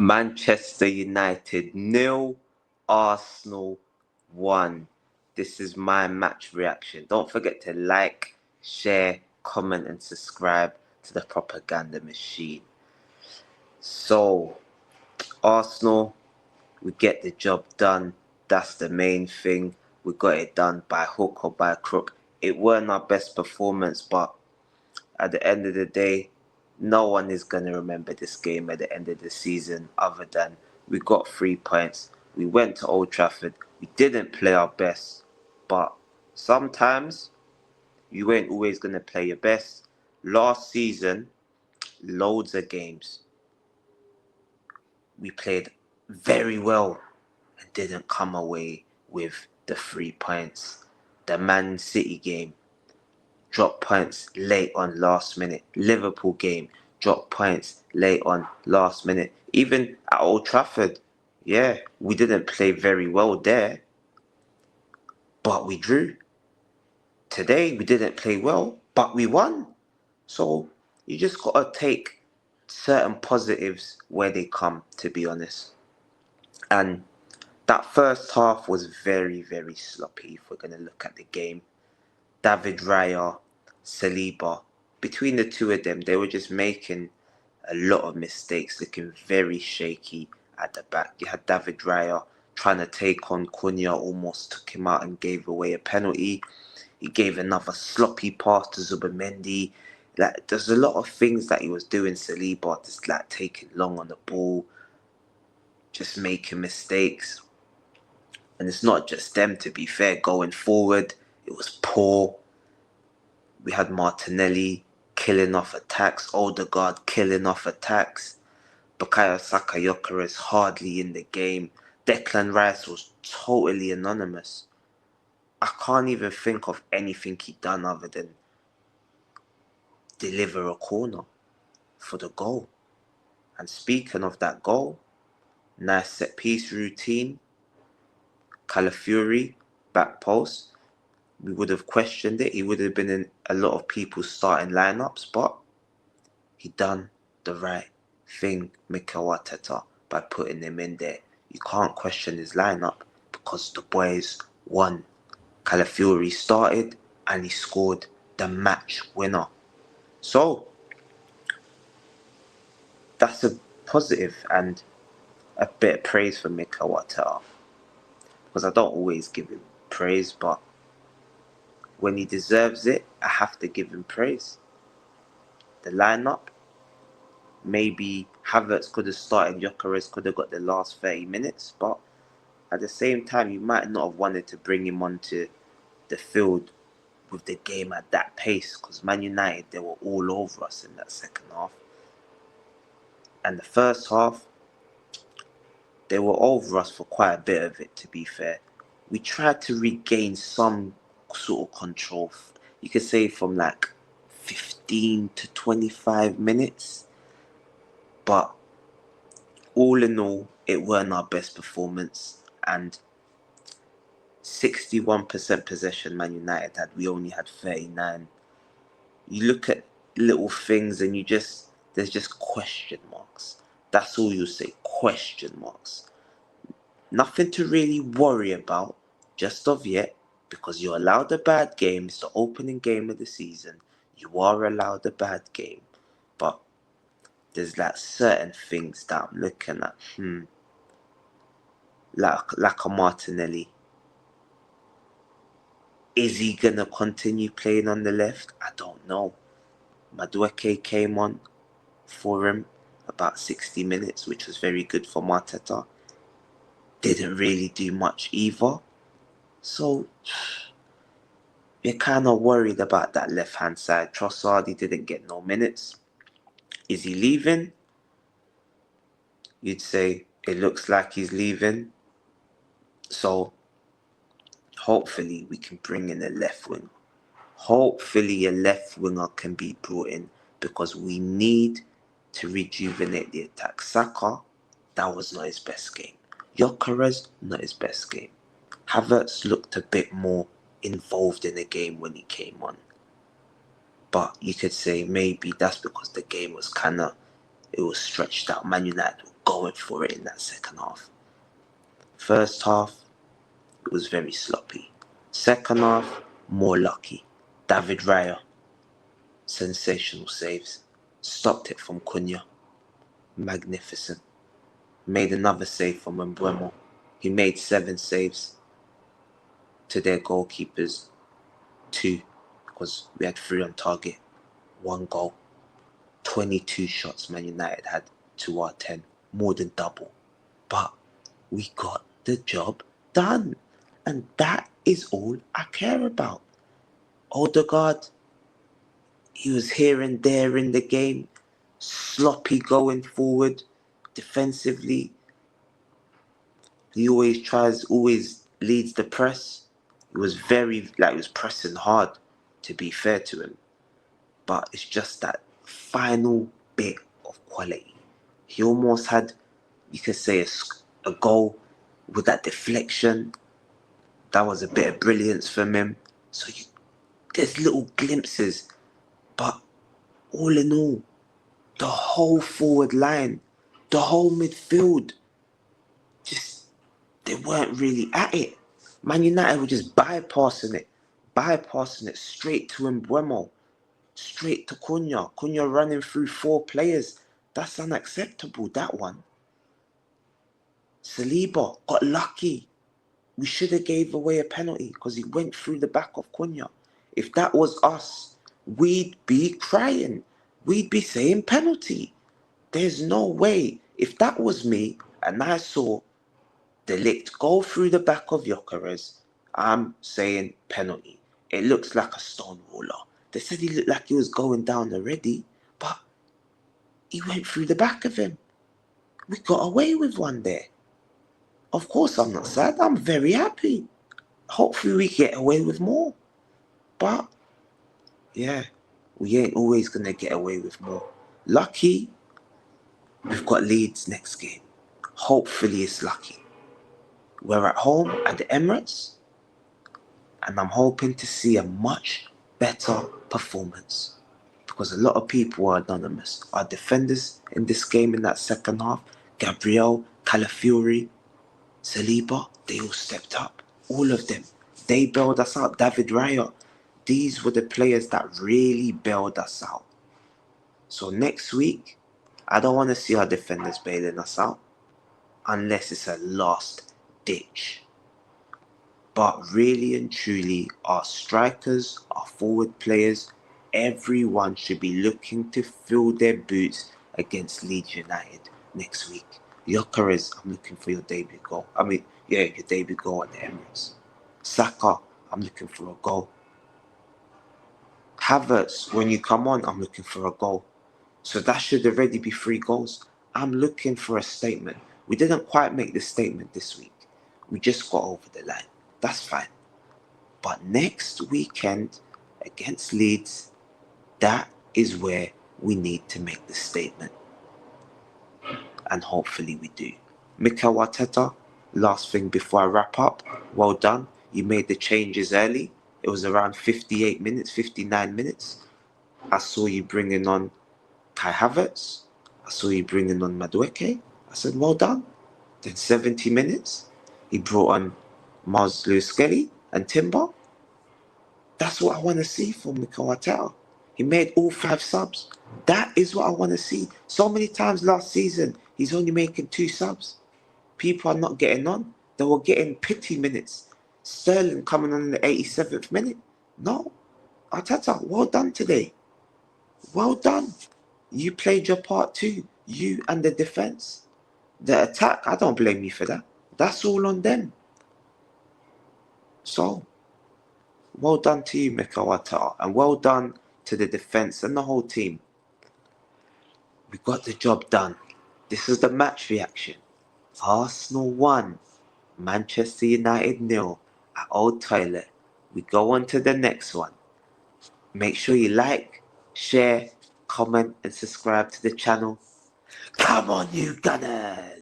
Manchester United nil, Arsenal 1. This is my match reaction. Don't forget to like, share, comment and subscribe to the propaganda machine. So, Arsenal, we get the job done. That's the main thing. We got it done by hook or by crook. It weren't our best performance, but at the end of the day, no one is going to remember this game at the end of the season other than we got 3 points. We went to Old Trafford. We didn't play our best, but sometimes you ain't always going to play your best. Last season, loads of games. We played very well and didn't come away with the 3 points. The Man City game, drop points late on last minute. Liverpool game, drop points late on last minute. Even at Old Trafford, yeah, we didn't play very well there, but we drew. Today, we didn't play well, but we won. So you just got to take certain positives where they come, to be honest. And that first half was very, very sloppy if we're going to look at the game. David Raya, Saliba, between the two of them, they were just making a lot of mistakes, looking very shaky at the back. You had David Raya trying to take on Cunha, almost took him out and gave away a penalty. He gave another sloppy pass to Zubimendi. Like, there's a lot of things that he was doing, Saliba, just like taking long on the ball, just making mistakes. And it's not just them, to be fair, going forward. It was poor. We had Martinelli killing off attacks, Odegaard killing off attacks. Bukayo Saka is hardly in the game. Declan Rice was totally anonymous. I can't even think of anything he done other than deliver a corner for the goal. And speaking of that goal, nice set piece routine. Calafiori, back post. We would have questioned it. He would have been in a lot of people's starting lineups, but he done the right thing, Mikel Arteta, by putting him in there. You can't question his lineup because the boys won. Calafiori started and he scored the match winner. So that's a positive and a bit of praise for Mikel Arteta, because I don't always give him praise, but when he deserves it, I have to give him praise. The lineup, maybe Havertz could have started, Gyökeres could have got the last 30 minutes, but at the same time, you might not have wanted to bring him onto the field with the game at that pace, because Man United, they were all over us in that second half. And the first half, they were over us for quite a bit of it, to be fair. We tried to regain some sort of control. You could say from like 15 to 25 minutes. But all in all, it weren't our best performance. And 61% possession Man United had. We only had 39. You look at little things and there's just question marks. That's all you say, question marks. Nothing to really worry about just of yet, because you're allowed a bad game. It's the opening game of the season. You are allowed a bad game. But there's like certain things that I'm looking at. Like a Martinelli. Is he going to continue playing on the left? I don't know. Madueke came on for him about 60 minutes, which was very good for Arteta. Didn't really do much either. So, you're kind of worried about that left-hand side. Trossard, he didn't get no minutes. Is he leaving? You'd say it looks like he's leaving. So, hopefully we can bring in a left wing. Hopefully a left winger can be brought in, because we need to rejuvenate the attack. Saka, that was not his best game. Gyökeres, not his best game. Havertz looked a bit more involved in the game when he came on. But you could say maybe that's because the game was it was stretched out. Man United were going for it in that second half. First half, it was very sloppy. Second half, more lucky. David Raya, sensational saves. Stopped it from Cunha. Magnificent. Made another save from Mbeumo. He made 7 saves to their goalkeepers. 2, because we had 3 on target. 1 goal. 22 shots Man United had to our 10. More than double. But we got the job done. And that is all I care about. Odegaard, he was here and there in the game. Sloppy going forward. Defensively, he always leads the press. He was he was pressing hard, to be fair to him. But it's just that final bit of quality. He almost had, you could say, a goal with that deflection. That was a bit of brilliance from him. So there's little glimpses. But all in all, the whole forward line, the whole midfield, just, they weren't really at it. Man United were just bypassing it straight to Mbeumo, straight to Cunha running through 4 players. That's unacceptable, that one. Saliba got lucky. We should have gave away a penalty because he went through the back of Cunha. If that was us, we'd be crying. We'd be saying penalty. There's no way. If that was me and I saw De Ligt go through the back of Gyökeres, I'm saying penalty. It looks like a stonewaller. They said he looked like he was going down already, but he went through the back of him. We got away with one there. Of course I'm not sad. I'm very happy. Hopefully we get away with more. But, yeah, we ain't always going to get away with more. Lucky, we've got Leeds next game. Hopefully it's lucky. We're at home at the Emirates, and I'm hoping to see a much better performance. Because a lot of people are anonymous. Our defenders in this game in that second half, Gabriel, Calafiori, Saliba, they all stepped up. All of them. They bailed us out. David Raya. These were the players that really bailed us out. So next week, I don't want to see our defenders bailing us out unless it's a last ditch. But really and truly, our strikers, our forward players, everyone should be looking to fill their boots against Leeds United next week. Gyökeres, I'm looking for your debut goal. Your debut goal at the Emirates. Saka, I'm looking for a goal. Havertz, when you come on, I'm looking for a goal. So that should already be 3 goals. I'm looking for a statement. We didn't quite make the statement this week. We just got over the line. That's fine. But next weekend against Leeds, that is where we need to make the statement. And hopefully we do. Mikel Arteta, last thing before I wrap up, well done. You made the changes early. It was around 58 minutes, 59 minutes. I saw you bringing on Kai Havertz. I saw you bringing on Madueke. I said, well done. Then 70 minutes, he brought on Mars Lewis Skelly and Timber. That's what I want to see from Mikel Arteta. He made all 5 subs. That is what I want to see. So many times last season, he's only making 2 subs. People are not getting on. They were getting pity minutes. Sterling coming on in the 87th minute. No. Arteta, well done today. Well done. You played your part too. You and the defence. The attack, I don't blame you for that. That's all on them. So, well done to you, Mikel Arteta. And well done to the defence and the whole team. We got the job done. This is the match reaction. Arsenal 1, Manchester United 0 at Old Toilet. We go on to the next one. Make sure you like, share, comment and subscribe to the channel. Come on, you Gunners!